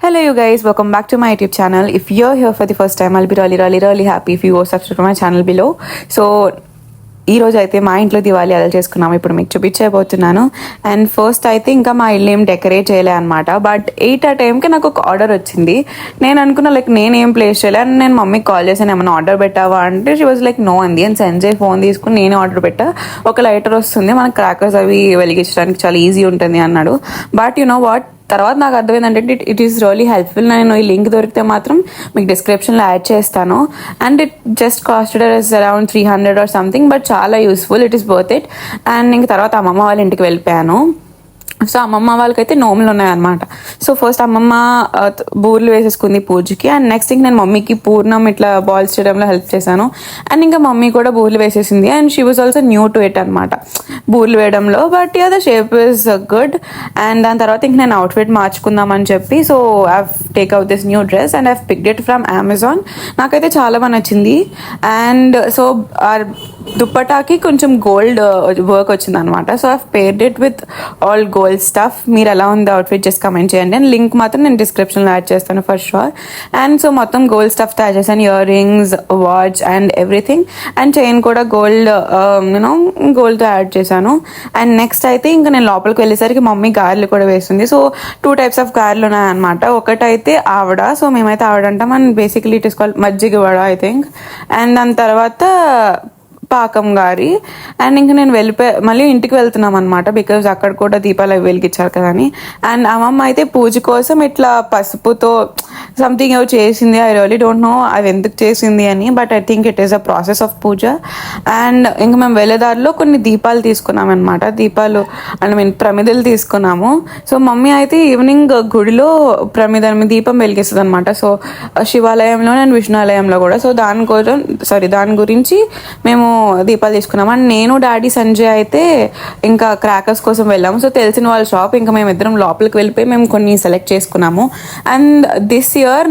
Hello, you guys. Welcome back to my YouTube channel. If you're here for the first time, I'll be really happy if you go subscribe to my channel below. So, ఈ రోజు అయితే మా ఇంట్లో దివాళీ ఎలా చేసుకున్నాము ఇప్పుడు మీకు చూపించబోతున్నాను. అండ్ ఫస్ట్ అయితే ఇంకా మా ఇల్లు ఏం డెకరేట్ చేయలే అనమాట. బట్ 8 ఆ టైంకి నాకు ఒక ఆర్డర్ వచ్చింది. నేను అనుకున్నా లైక్ నేనేం ప్లేస్ చేయలే అండ్ నేను మమ్మీకి కాల్ చేశాను, ఏమైనా ఆర్డర్ పెట్టావా అంటే షీ వాజ్ లైక్ నో అంది. అండ్ సంజయ్ ఫోన్ తీసుకుని నేనే ఆర్డర్ పెట్టా, ఒక లైటర్ వస్తుంది, మనకు క్రాకర్స్ అవి వెలిగించడానికి చాలా ఈజీ ఉంటుంది అన్నాడు. బట్ యు నో వాట్, తర్వాత నాకు అర్థమైందంటే ఇట్ ఈస్ రియలీ హెల్ప్ఫుల్. నేను ఈ లింక్ దొరికితే మాత్రం మీకు డిస్క్రిప్షన్లో యాడ్ చేస్తాను. And it just costed around 300 or something, but చాలా useful, it is worth it. And ఇంక తర్వాత అమ్మమ్మ వాళ్ళ ఇంటికి వెళ్ళిపోయాను. సో అమ్మమ్మ వాళ్ళకైతే నోములు ఉన్నాయన్నమాట. సో ఫస్ట్ అమ్మమ్మ బూర్లు వేసేసుకుంది పూజకి. అండ్ నెక్స్ట్ థింగ్ నేను మమ్మీకి పూర్ణం ఇట్లా బాల్స్ చేయడంలో హెల్ప్ చేశాను. అండ్ ఇంకా మమ్మీ కూడా బూర్లు వేసేసింది. And she was also new to it అనమాట, బూర్లు వేయడంలో. But ya, the shape is good. And దాని తర్వాత ఇంక నేను అవుట్ఫిట్ మార్చుకుందామని చెప్పి so I take out this new dress and I picked it from Amazon. నాకైతే చాలా బాగా నచ్చింది. అండ్ సో దుప్పటాకి కొంచెం గోల్డ్ వర్క్ వచ్చింది అనమాట. So I paired it with all gold stuff. మీరు ఎలా ఉంది అవుట్ఫిట్ చేసి కమెంట్ చేయండి. అండ్ లింక్ మాత్రం నేను డిస్క్రిప్షన్లో యాడ్ చేస్తాను ఫర్ షూర్. అండ్ సో మొత్తం గోల్డ్ స్టఫ్ తయారు చేశాను, ear rings, watch and everything. And chain కూడా గోల్డ్ యూనో గోల్డ్తో యాడ్ చేశాను. అండ్ నెక్స్ట్ అయితే ఇంకా నేను లోపలికి వెళ్ళేసరికి మమ్మీ గారెలు కూడా వేస్తుంది. సో 2 types ఆఫ్ గారెలు ఉన్నాయన్నమాట. ఒకటైతే ఆవిడ, సో మేమైతే ఆవిడ అంటాం, and basically it is called మజ్జిగ వడ ఐ థింక్. అండ్ దాని తర్వాత పాకం గారి. అండ్ ఇంకా నేను మళ్ళీ ఇంటికి వెళ్తున్నాం అనమాట, బికాజ్ అక్కడ కూడా దీపాలు అవి వెలిగించారు కదా అని. అండ్ అమ్మమ్మ అయితే పూజ కోసం ఇట్లా పసుపుతో సంథింగ్ ఏవో చేసింది. ఐ రియలీ డోంట్ నో అవి ఎందుకు చేసింది అని, but I think it is a process of puja. And ఇంకా మేము వెళ్ళేదారిలో కొన్ని దీపాలు తీసుకున్నాం అనమాట, దీపాలు ఐ మీన్ ప్రమిదలు తీసుకున్నాము. సో మమ్మీ అయితే ఈవినింగ్ గుడిలో ప్రమిద దీపం వెలిగిస్తుంది అనమాట. సో శివాలయంలో అండ్ విష్ణువాలయంలో కూడా. సో దాని గురించి మేము దీపాలు తీసుకున్నాం. అండ్ నేను డాడీ సంజయ్ అయితే ఇంకా క్రాకర్స్ కోసం వెళ్ళాము. సో తెలిసిన వాళ్ళ షాప్, ఇంకా మేమిద్దరం లోపలికి వెళ్ళిపోయి మేము కొన్ని సెలెక్ట్ చేసుకున్నాము. అండ్ దిస్ ఇయర్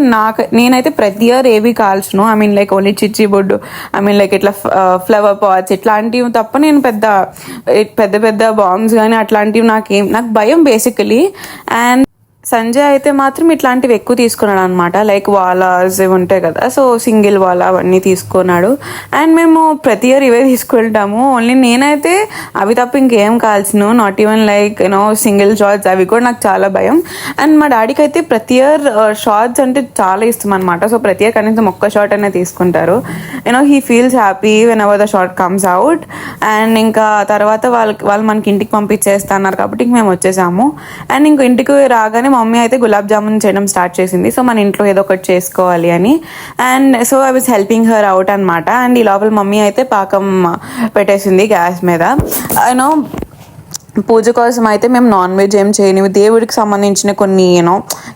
నేనైతే ప్రతి ఇయర్ ఏవి కాల్చును, ఐ మీన్ లైక్ ఓన్లీ చిచ్చి బొడ్డు, ఐ మీన్ లైక్ ఇట్లా ఫ్లవర్ పాట్స్ ఇట్లాంటివి తప్ప నేను పెద్ద బాంబ్స్ కానీ అట్లాంటివి నాకు భయం బేసికలీ. అండ్ సంజయ్ అయితే మాత్రం ఇట్లాంటివి ఎక్కువ తీసుకున్నాడు అనమాట, లైక్ వాలాస్ ఇవి ఉంటాయి కదా, సో సింగిల్ వాలా అవన్నీ తీసుకున్నాడు. అండ్ మేము ప్రతి ఇయర్ ఇవే తీసుకుంటాము. ఓన్లీ నేనైతే అవి తప్ప ఇంకేం కాల్చను, not even like you know single shots, అవి కూడా నాకు చాలా భయం. అండ్ మా డాడీకి అయితే ప్రతి ఇయర్ షార్ట్స్ అంటే చాలా ఇష్టం అనమాట. సో ప్రతి ఇయర్ కనీసం ఒక్క షార్ట్ అనేది తీసుకుంటారు. You know he feels happy when ever the short comes out. And ఇంకా తర్వాత వాళ్ళు మనకి ఇంటికి పంపించేస్తున్నారు కాబట్టి మేము వచ్చేసాము. అండ్ ఇంక ఇంటికి రాగానే మమ్మీ అయితే గులాబ్ జామున్ చేయడం స్టార్ట్ చేసింది. సో మన ఇంట్లో ఏదో ఒకటి చేసుకోవాలి అని. And so I was helping her out అనమాట. అండ్ ఈ లోపల మమ్మీ అయితే పాకం పెట్టేసింది గ్యాస్ మీద. యూనో పూజ కోసం అయితే మేము నాన్ వెజ్ ఏం చేయనివి, దేవుడికి సంబంధించిన కొన్ని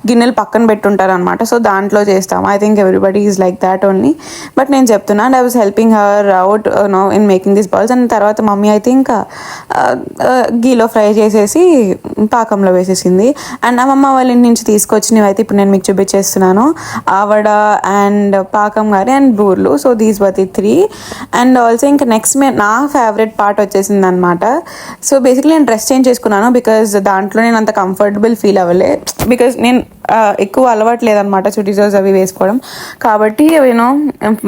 గిన్నెలు పక్కన పెట్టుంటారు అనమాట. సో దాంట్లో చేస్తాము. I think everybody is like that only. But నేను చెప్తున్నా, and I was helping her out in making this balls. And తర్వాత మమ్మీ అయితే ఇంకా గీలో ఫ్రై చేసేసి పాకంలో వేసేసింది. అండ్ అమ్మమ్మ వాళ్ళ ఇంటి నుంచి తీసుకొచ్చినవి అయితే ఇప్పుడు నేను మీకు చూపించేస్తున్నాను, ఆవడ అండ్ పాకం గారి అండ్ బూర్లు. So these were the 3. And also ఇంకా నెక్స్ట్ నా ఫేవరెట్ పార్ట్ వచ్చేసింది అనమాట. సో బేసిక్లీ నేను డ్రెస్ చేంజ్ చేసుకున్నాను, బికాజ్ దాంట్లో నేను అంత కంఫర్టబుల్ ఫీల్ అవ్వలే, బికాజ్ నేను ఎక్కువ అలవాటు లేదనమాట చుడీదార్స్ అవి వేసుకోవడం. కాబట్టి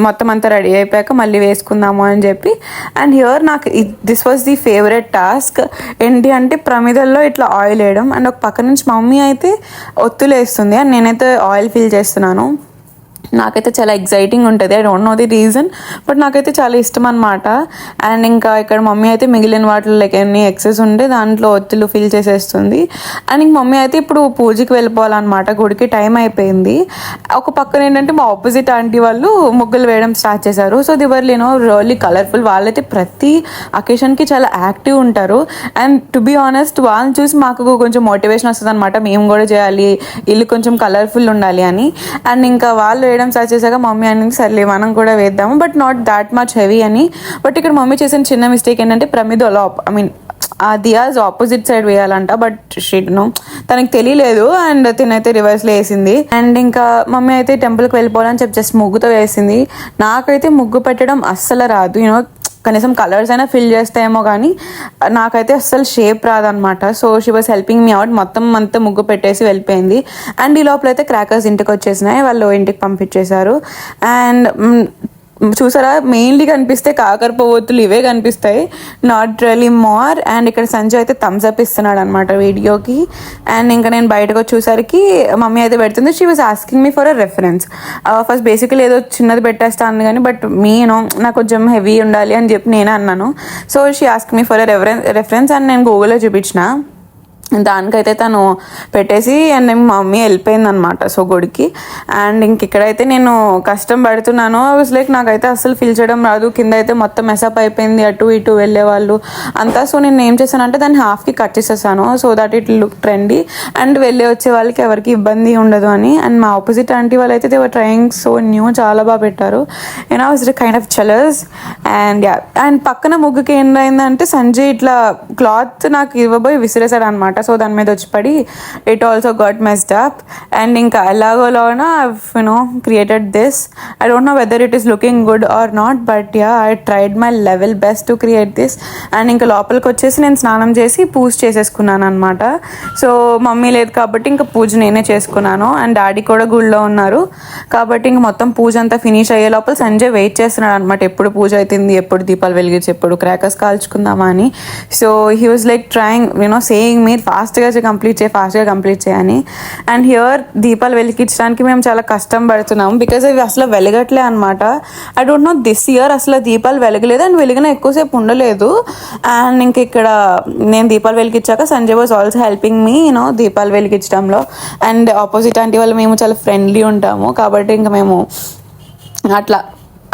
మొత్తం అంతా రెడీ అయిపోయాక మళ్ళీ వేసుకుందాము అని చెప్పి. అండ్ హియర్ నాకు this was the favourite task. ఏంటి అంటే ప్రమిదల్లో ఇట్లా ఆయిల్ వేయడం. అండ్ ఒక పక్క నుంచి మమ్మీ అయితే ఒత్తులు వేస్తుంది అండ్ నేనైతే ఆయిల్ ఫిల్ చేస్తున్నాను. నాకైతే చాలా ఎగ్జైటింగ్ ఉంటుంది, I don't know the reason, but నాకైతే చాలా ఇష్టం అనమాట. అండ్ ఇంకా ఇక్కడ మమ్మీ అయితే మిగిలిన వాటిలో లైక్ ఎన్ని ఎక్సెస్ ఉంటే దాంట్లో ఒత్తులు ఫిల్ చేసేస్తుంది. అండ్ ఇంక మమ్మీ అయితే ఇప్పుడు పూజకి వెళ్ళిపోవాలన్నమాట, గుడికి టైం అయిపోయింది. ఒక పక్కన ఏంటంటే మా ఆపోజిట్ ఆంటీ వాళ్ళు ముగ్గులు వేయడం స్టార్ట్ చేశారు. So the were really colourful. వాళ్ళైతే ప్రతి అకేషన్కి చాలా యాక్టివ్ ఉంటారు. అండ్ టు బీ ఆనెస్ట్ వాళ్ళని చూసి మాకు కొంచెం మోటివేషన్ వస్తుంది అనమాట, మేము కూడా చేయాలి, ఇల్లు కొంచెం కలర్ఫుల్ ఉండాలి అని. అండ్ ఇంకా వాళ్ళు వేయడం స్టార్ట్ చేశాక మమ్మీ అనేది సర్లే మనం కూడా వేద్దాము, but not that much heavy అని. బట్ ఇక్కడ మమ్మీ చేసిన చిన్న మిస్టేక్ ఏంటంటే ప్రమిదలో ఐ మీన్ ఆ దియాస్ ఆపోజిట్ సైడ్ వేయాలంట, బట్ షీట్ తనకి తెలియలేదు అండ్ తినైతే రివర్స్లో వేసింది. అండ్ ఇంకా మమ్మీ అయితే టెంపుల్కి వెళ్ళిపోవాలని చెప్పి జస్ట్ ముగ్గుతో వేసింది. నాకైతే ముగ్గు పెట్టడం అస్సలు రాదు, కనీసం కలర్స్ అయినా ఫిల్ చేస్తాయేమో కానీ నాకైతే అస్సలు షేప్ రాదనమాట. So she was helping me out. మొత్తం అంతా ముగ్గు పెట్టేసి వెళ్ళిపోయింది. అండ్ ఈ లోపల అయితే క్రాకర్స్ ఇంటికి వచ్చేసినాయి, వాళ్ళు ఇంటికి పంపించేశారు. అండ్ చూసారా, మెయిన్లీ కనిపిస్తే కాకర పువ్వొత్తులు ఇవే కనిపిస్తాయి, నాట్ రియలీ మోర్. అండ్ ఇక్కడ సంజయ్ అయితే థమ్స్ అప్ ఇస్తున్నాడు అనమాట వీడియోకి. అండ్ ఇంకా నేను బయటకు వచ్చి చూసరికి మమ్మీ అయితే పెడుతుంది. She was asking me for a reference. First basically ఏదో చిన్నది పెట్టేస్తాను కానీ బట్ నాకు కొంచెం హెవీ ఉండాలి అని చెప్పి నేనే అన్నాను. So she ask me for a reference and నేను గూగుల్లో చూపించిన. దానికైతే తను పెట్టేసి అండ్ మా మమ్మీ వెళ్ళిపోయింది అనమాట సో గుడికి. అండ్ ఇంక ఇక్కడైతే నేను కష్టం పడుతున్నాను. లైక్ నాకైతే అస్సలు ఫిల్ చేయడం రాదు. కింద అయితే మొత్తం మెసప్ అయిపోయింది, అటు ఇటు వెళ్ళే వాళ్ళు అంతా. సో నేను ఏం చేశానంటే దాన్ని హాఫ్కి కట్ చేసేసాను so that it look trendy and వెళ్ళి వచ్చే వాళ్ళకి ఎవరికి ఇబ్బంది ఉండదు అని. అండ్ మా ఆపోజిట్ ఆంటీ వాళ్ళు అయితే they were trying so new, చాలా బాగా పెట్టారు. You know was kind of chillers. And and పక్కన ముగ్గుకి ఏంటంటే సంజయ్ ఇట్లా క్లాత్ నాకు ఇవ్వబోయి విసిరేసాడు అనమాట. సో దాని మీద వచ్చి పడి it also got messed up. And ఇంకా ఎలాగోలాగా created this. I don't know whether it is looking good or not, but yeah I tried my level best to create this. And ఇంకా లోపలికి వచ్చేసి నేను స్నానం చేసి పూజ చేసేసుకున్నాను అనమాట. సో మమ్మీ లేదు కాబట్టి ఇంకా పూజ నేనే చేసుకున్నాను. అండ్ డాడీ కూడా గుళ్ళో ఉన్నారు కాబట్టి ఇంక మొత్తం పూజ అంతా ఫినిష్ అయ్యే లోపల సంజయ్ వెయిట్ చేస్తున్నాడు అనమాట, ఎప్పుడు పూజ అవుతుంది, ఎప్పుడు దీపాలు వెలిగించి, ఎప్పుడు క్రాకర్స్ కాల్చుకుందామా అని. So he was like trying saying me ఫాస్ట్గా కంప్లీట్ చేయని. అండ్ హియర్ దీపాలు వెలిగించడానికి మేము చాలా కష్టం పడుతున్నాం బికాజ్ అవి అసలు వెలగట్లే అనమాట. I don't no this year అసలు దీపాలు వెలగలేదు అండ్ వెలిగిన ఎక్కువసేపు ఉండలేదు. అండ్ ఇంక ఇక్కడ నేను దీపాలు వెలిగించాక Sanjay was also helping me దీపాలు వెలిగించడంలో. అండ్ ఆపోజిట్ ఆంటీ వాళ్ళు మేము చాలా ఫ్రెండ్లీ ఉంటాము కాబట్టి ఇంకా మేము అట్లా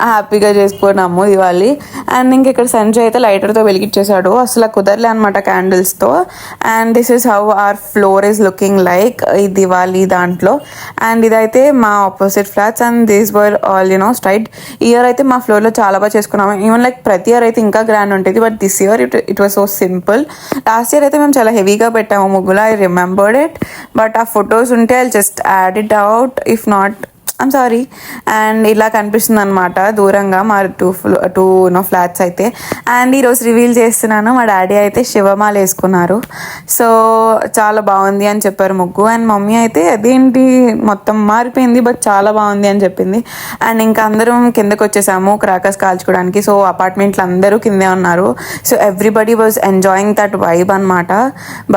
హ్యాపీగా చేసుకున్నాము దివాళీ. అండ్ ఇంక ఇక్కడ సంజయ్ అయితే లైటర్తో వెలిగించేశాడు, అసలు కుదరలే అనమాట క్యాండిల్స్తో. And this is how our floor is looking like ఈ దివాళీ దాంట్లో. అండ్ ఇదైతే మా opposite flats and these were all straight. ఈ ఇయర్ అయితే మా ఫ్లోర్లో చాలా బాగా చేసుకున్నాము. ఈవెన్ లైక్ ప్రతి ఇయర్ అయితే ఇంకా గ్రాండ్ ఉంటుంది but this year it was so simple. Last year అయితే మేము చాలా హెవీగా పెట్టాము ముగ్గులు, ఐ రిమెంబర్డ్ ఇట్. బట్ ఆ ఫొటోస్ ఉంటే I just add it out if not, I'm sorry. And ఇలా కనిపిస్తుంది అనమాట దూరంగా మా టూ ఫ్లాట్స్ అయితే. అండ్ ఈరోజు రివీల్ చేస్తున్నాను, మా డాడీ అయితే శివమాల వేసుకున్నారు. సో చాలా బాగుంది అని చెప్పారు ముగ్గు. అండ్ మమ్మీ అయితే అదేంటి మొత్తం మారిపోయింది బట్ చాలా బాగుంది అని చెప్పింది. అండ్ ఇంకా అందరం కిందకు వచ్చేసాము క్రాకర్స్ కాల్చుకోవడానికి. సో అపార్ట్మెంట్లు అందరూ కిందే ఉన్నారు. So everybody was enjoying that vibe అనమాట.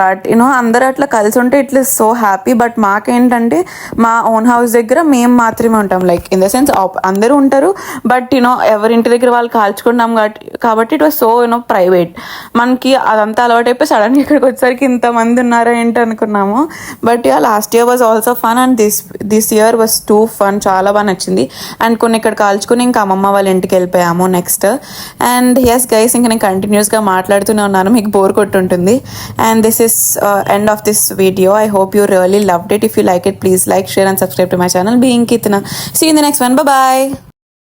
బట్ అందరూ అట్లా కలిసి ఉంటే it is so happy. But మాకేంటంటే మా ఓన్ హౌస్ దగ్గర మేము మాత్రమే ఉంటాం, లైక్ ఇన్ ద సెన్స్ అందరూ ఉంటారు బట్ ఎవరింటి దగ్గర వాళ్ళు కాల్చుకుంటాం కాబట్టి ఇట్ వాస్ సో ప్రైవేట్. మనకి అదంతా అలవాటు అయిపోయి సడన్గా ఇక్కడికి వచ్చేసరికి ఇంతమంది ఉన్నారా ఏంటి అనుకున్నాము. But last year was also fun and this year was two fun, చాలా బాగా నచ్చింది. అండ్ కొన్ని ఇక్కడ కాల్చుకుని ఇంకా అమ్మమ్మ వాళ్ళ ఇంటికి వెళ్ళిపోయాము నెక్స్ట్. అండ్ ఎస్ గైస్, ఇంకా నేను కంటిన్యూస్గా మాట్లాడుతూనే ఉన్నాను, మీకు బోర్ కొట్టుంటుంది. And this is end of this video. I hope you really loved it. If you like it, please like, share and subscribe to my channel. Being Kitna. See you in the next one. Bye bye.